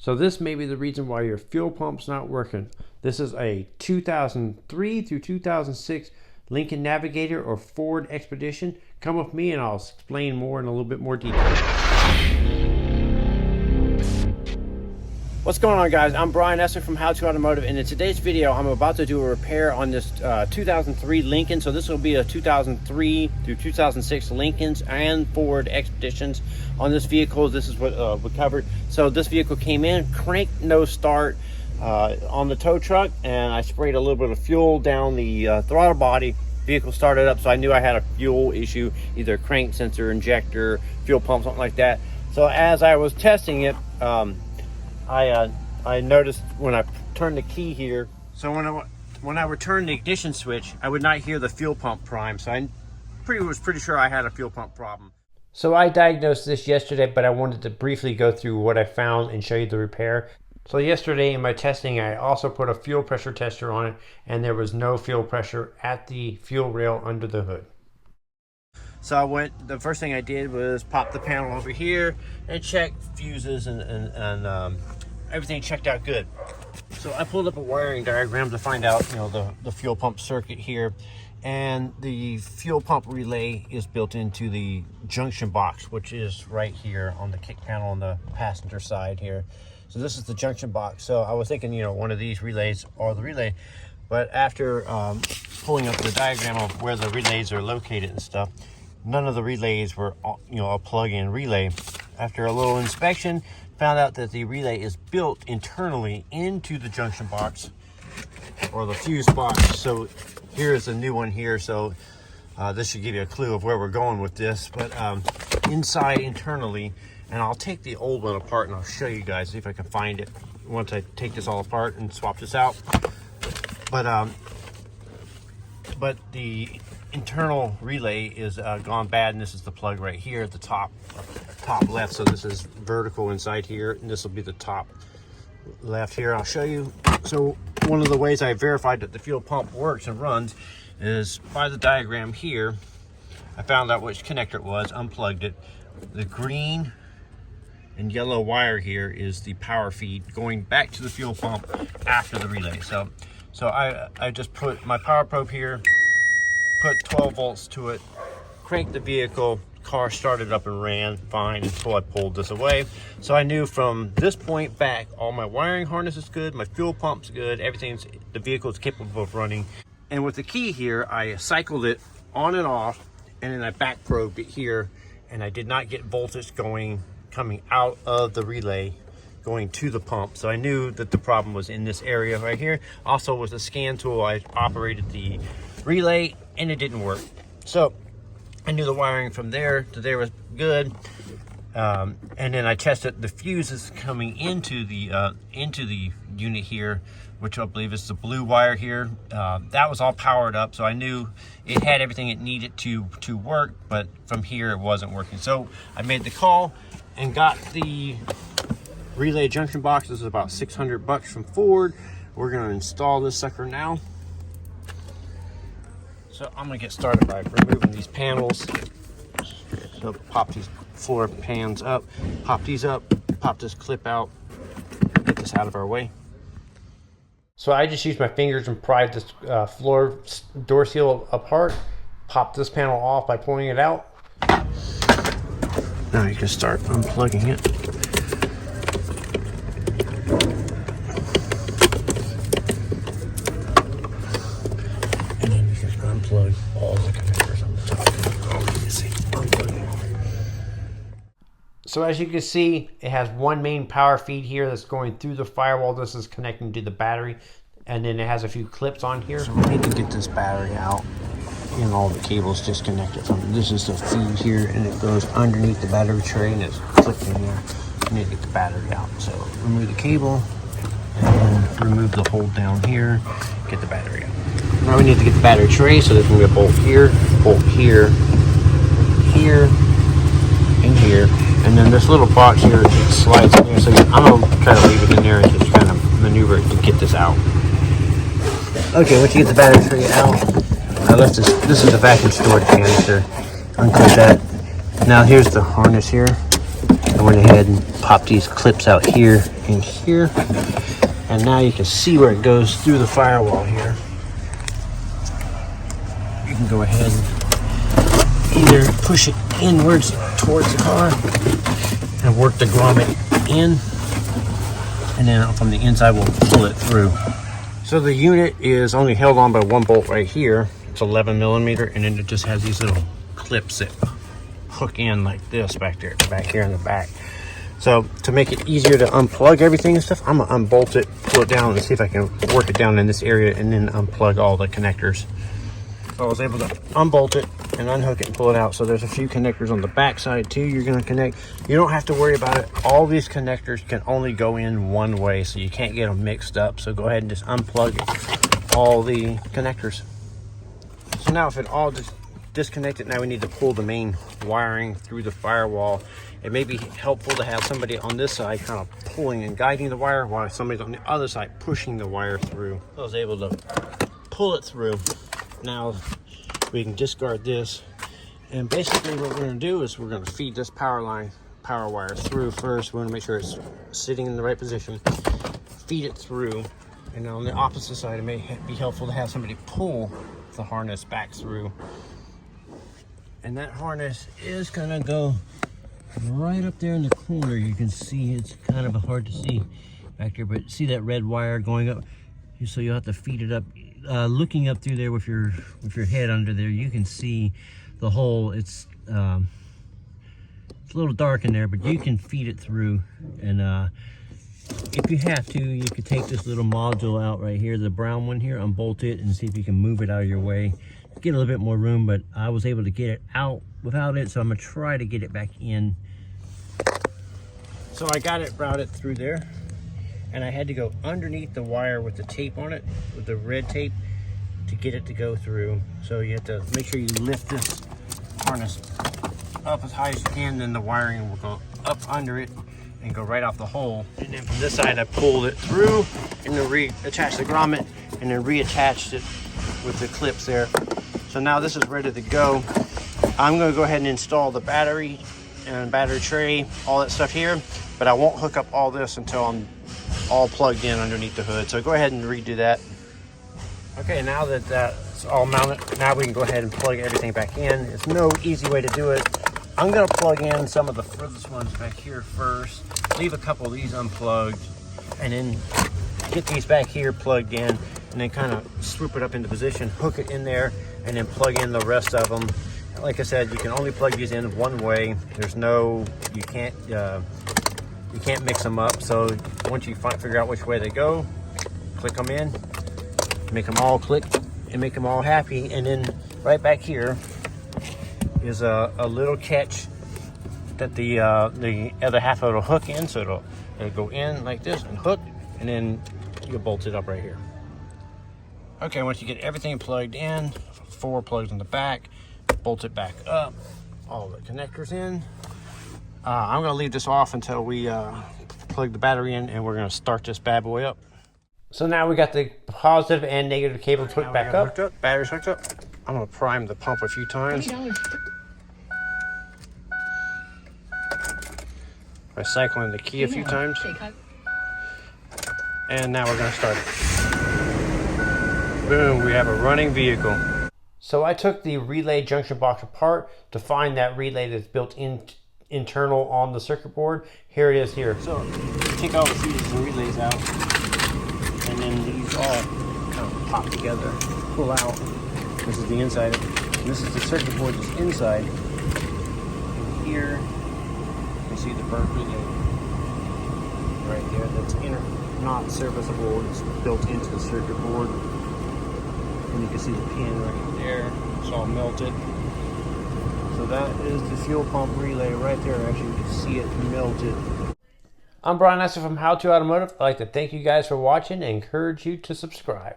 So this may be the reason why your fuel pump's not working. This is a 2003 through 2006 Lincoln Navigator or Ford Expedition. Come with me and I'll explain more in a little bit more detail. What's going on, guys? I'm Brian Esser from How to Automotive, and in today's video I'm about to do a repair on this 2003 Lincoln. So this will be a 2003 through 2006 Lincolns and Ford Expeditions. On this vehicle, this is what we covered. So this vehicle came in, crank no start on the tow truck, and I sprayed a little bit of fuel down the throttle body. Vehicle started up, so I knew I had a fuel issue, either crank sensor, injector, fuel pump, something like that. So as I was testing it, I noticed when I turned the key here, so when I returned the ignition switch, I would not hear the fuel pump prime. So I was pretty sure I had a fuel pump problem. So I diagnosed this yesterday, but I wanted to briefly go through what I found and show you the repair. So yesterday in my testing, I also put a fuel pressure tester on it, and there was no fuel pressure at the fuel rail under the hood. So the first thing I did was pop the panel over here and check fuses and everything checked out good. So I pulled up a wiring diagram to find out, the fuel pump circuit here, and the fuel pump relay is built into the junction box, which is right here on the kick panel on the passenger side here. So this is the junction box. So I was thinking, one of these relays or the relay, but after pulling up the diagram of where the relays are located and stuff, none of the relays were, a plug-in relay. After a little inspection, found out that the relay is built internally into the junction box or the fuse box. So here's a new one here. So this should give you a clue of where we're going with this. But inside internally, and I'll take the old one apart and I'll show you guys, see if I can find it once I take this all apart and swap this out. But the internal relay is gone bad, and this is the plug right here at the top left. So this is vertical inside here, and this will be the top left here. I'll show you. So one of the ways I verified that the fuel pump works and runs is by the diagram here. I found out which connector it was, unplugged it. The green and yellow wire here is the power feed going back to the fuel pump after the relay. So I just put my power probe here, put 12 volts to it, cranked the vehicle, car started up and ran fine until I pulled this away. So I knew from this point back, all my wiring harness is good, my fuel pump's good, the vehicle is capable of running. And with the key here, I cycled it on and off, and then I back probed it here, and I did not get voltage coming out of the relay going to the pump. So I knew that the problem was in this area right here. Also with the scan tool, I operated the relay and it didn't work. So I knew the wiring from there to there was good. And then I tested the fuses coming into the unit here, which I believe is the blue wire here. That was all powered up, so I knew it had everything it needed to work, but from here it wasn't working. So I made the call and got the relay junction box. This is about $600 from Ford. We're gonna install this sucker now. So I'm gonna get started by removing these panels. So pop these floor pans up, pop these up, pop this clip out, get this out of our way. So I just used my fingers and pried this floor door seal apart, pop this panel off by pulling it out. Now you can start unplugging it. And then you can unplug all the connectors on the top. Oh, you can see, unplugging. So as you can see, it has one main power feed here that's going through the firewall. This is connecting to the battery, and then it has a few clips on here. So we need to get this battery out, and all the cables disconnected from it. This is the feed here, and it goes underneath the battery tray, and it's clipped in there. We need to get the battery out. So remove the cable, and then remove the hold down here, get the battery out. Now we need to get the battery tray, so there's going to be a bolt here, here, and here. And then this little box here, it slides in here. So I'm going to try to leave it in there and just kind of maneuver it to get this out. Okay, once you get the battery tray out, I left this is the vacuum storage canister. Unclip that. Now here's the harness here. I went ahead and pop these clips out here and here. And now you can see where it goes through the firewall here. You can go ahead and either push it inwards towards the car and work the grommet in, and then from the inside we'll pull it through. So the unit is only held on by one bolt right here. It's 11 millimeter, and then it just has these little clips that hook in like this back here in the back. So to make it easier to unplug everything and stuff, I'm gonna unbolt it, pull it down, and see if I can work it down in this area and then unplug all the connectors. So I was able to unbolt it and unhook it and pull it out. So there's a few connectors on the back side too you're gonna connect. You don't have to worry about it. All these connectors can only go in one way, so you can't get them mixed up. So go ahead and just unplug all the connectors. So now if it all just disconnected, now we need to pull the main wiring through the firewall. It may be helpful to have somebody on this side kind of pulling and guiding the wire while somebody's on the other side pushing the wire through. I was able to pull it through. Now we can discard this, and basically what we're going to do is we're going to feed this power wire through first. We want to make sure it's sitting in the right position, feed it through, and on the opposite side it may be helpful to have somebody pull the harness back through. And that harness is going to go right up there in the corner. You can see it's kind of hard to see back there, but see that red wire going up? So you'll have to feed it up. Looking up through there with your head under there, you can see the hole. It's a little dark in there, but you can feed it through. And if you have to, you could take this little module out right here, the brown one here, unbolt it and see if you can move it out of your way. Get a little bit more room, but I was able to get it out without it, so I'm gonna try to get it back in. So I got it routed through there, and I had to go underneath the wire with the tape on it, with the red tape, to get it to go through. So you have to make sure you lift this harness up as high as you can, then the wiring will go up under it and go right off the hole. And then from this side I pulled it through and then reattached the grommet and then reattached it with the clips there. So now this is ready to go. I'm going to go ahead and install the battery and battery tray, all that stuff here, but I won't hook up all this until I'm all plugged in underneath the hood. So go ahead and redo that. Okay, now that that's all mounted, now we can go ahead and plug everything back in. There's no easy way to do it. I'm going to plug in some of the furthest ones back here first, leave a couple of these unplugged, and then get these back here plugged in, and then kind of swoop it up into position, hook it in there, and then plug in the rest of them. Like I said, you can only plug these in one way. There's no, you can't mix them up. So once you figure out which way they go, click them in, make them all click, and make them all happy. And then right back here is a little catch that the other half of it will hook in. So it'll go in like this and hook, and then you bolt it up right here. Okay, once you get everything plugged in, 4 plugs in the back, bolt it back up, all the connectors in. I'm going to leave this off until we plug the battery in, and we're going to start this bad boy up. So now we got the positive and negative cable hooked back up. Battery's hooked up. I'm going to prime the pump a few times by cycling the key a few times. And now we're going to start it. Boom, we have a running vehicle. So I took the relay junction box apart to find that relay that's built in internal on the circuit board. Here it is here. So take all the fuses and relays out, and then these all kind of pop together, pull out. This is the inside of it. And this is the circuit board that's inside. And here you see the burnt relay right there. That's not serviceable. It's built into the circuit board. And you can see the pin right there. It's all melted. So that is the fuel pump relay right there. Actually, you can see it melted. I'm Brian Esser from How To Automotive. I'd like to thank you guys for watching and encourage you to subscribe.